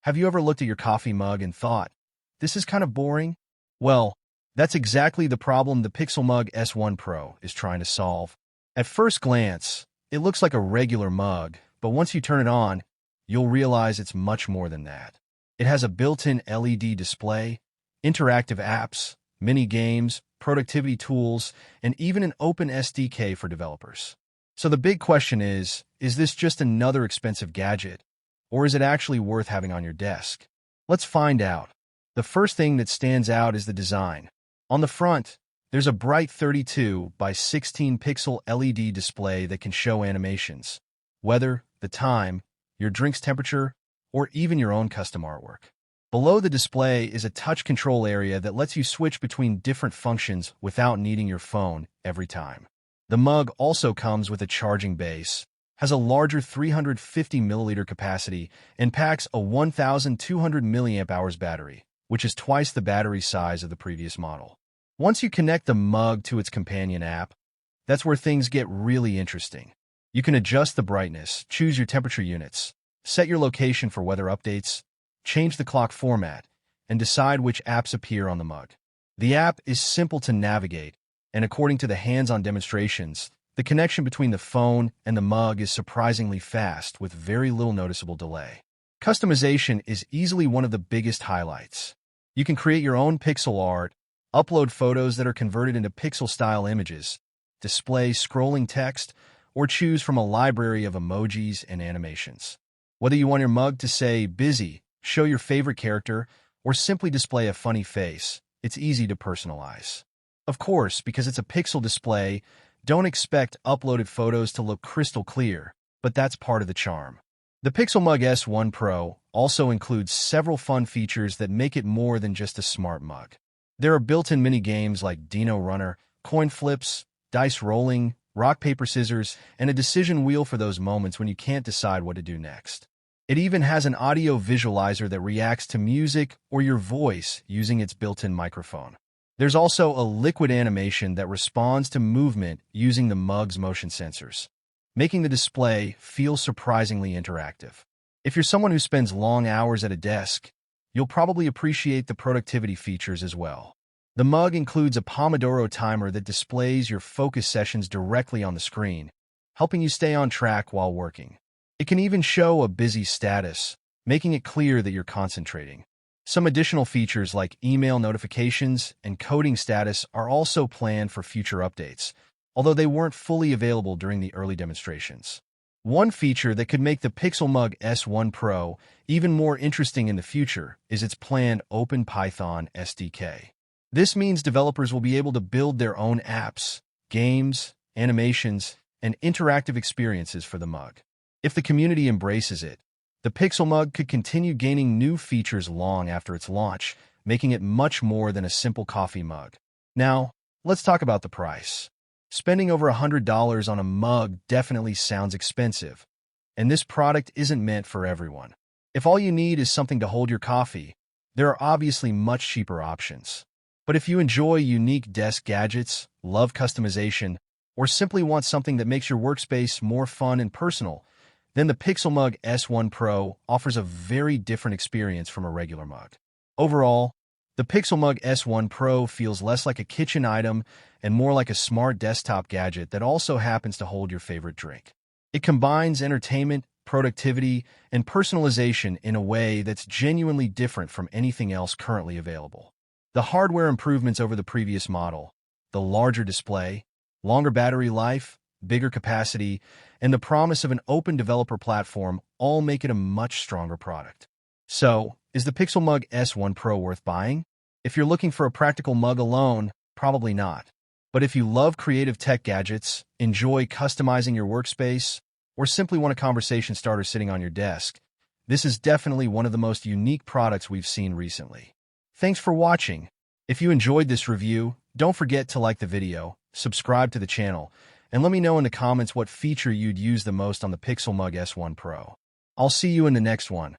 Have you ever looked at your coffee mug and thought, this is kind of boring? Well, that's exactly the problem the PixelMug S1 Pro is trying to solve. At first glance, it looks like a regular mug, but once you turn it on, you'll realize it's much more than that. It has a built-in LED display, interactive apps, mini games, productivity tools, and even an open SDK for developers. So the big question is this just another expensive gadget, or is it actually worth having on your desk? Let's find out. The first thing that stands out is the design. On the front, there's a bright 32 by 16 pixel LED display that can show animations, weather, the time, your drink's temperature, or even your own custom artwork. Below the display is a touch control area that lets you switch between different functions without needing your phone every time. The mug also comes with a charging base, has a larger 350 milliliter capacity, and packs a 1,200 milliamp hours battery, which is twice the battery size of the previous model. Once you connect the mug to its companion app, that's where things get really interesting. You can adjust the brightness, choose your temperature units, set your location for weather updates, change the clock format, and decide which apps appear on the mug. The app is simple to navigate, and according to the hands-on demonstrations, the connection between the phone and the mug is surprisingly fast with very little noticeable delay. Customization is easily one of the biggest highlights. You can create your own pixel art, upload photos that are converted into pixel-style images, display scrolling text, or choose from a library of emojis and animations. Whether you want your mug to say busy, show your favorite character, or simply display a funny face, it's easy to personalize. Of course, because it's a pixel display, don't expect uploaded photos to look crystal clear, but that's part of the charm. The PixelMug S1 Pro also includes several fun features that make it more than just a smart mug. There are built-in mini-games like Dino Runner, coin flips, dice rolling, rock, paper, scissors, and a decision wheel for those moments when you can't decide what to do next. It even has an audio visualizer that reacts to music or your voice using its built-in microphone. There's also a liquid animation that responds to movement using the mug's motion sensors, making the display feel surprisingly interactive. If you're someone who spends long hours at a desk, you'll probably appreciate the productivity features as well. The mug includes a Pomodoro timer that displays your focus sessions directly on the screen, helping you stay on track while working. It can even show a busy status, making it clear that you're concentrating. Some additional features like email notifications and coding status are also planned for future updates, although they weren't fully available during the early demonstrations. One feature that could make the PixelMug S1 Pro even more interesting in the future is its planned Open Python SDK. This means developers will be able to build their own apps, games, animations, and interactive experiences for the mug. If the community embraces it, the PixelMug could continue gaining new features long after its launch, making it much more than a simple coffee mug. Now, let's talk about the price. Spending over $100 on a mug definitely sounds expensive, and this product isn't meant for everyone. If all you need is something to hold your coffee, there are obviously much cheaper options. But if you enjoy unique desk gadgets, love customization, or simply want something that makes your workspace more fun and personal, then the PixelMug S1 Pro offers a very different experience from a regular mug. Overall, the PixelMug S1 Pro feels less like a kitchen item and more like a smart desktop gadget that also happens to hold your favorite drink. It combines entertainment, productivity, and personalization in a way that's genuinely different from anything else currently available. The hardware improvements over the previous model, the larger display, longer battery life, bigger capacity, and the promise of an open developer platform all make it a much stronger product. So, is the PixelMug S1 Pro worth buying? If you're looking for a practical mug alone, probably not. But if you love creative tech gadgets, enjoy customizing your workspace, or simply want a conversation starter sitting on your desk, this is definitely one of the most unique products we've seen recently. Thanks for watching. If you enjoyed this review, don't forget to like the video, subscribe to the channel, and let me know in the comments what feature you'd use the most on the PixelMug S1 Pro. I'll see you in the next one.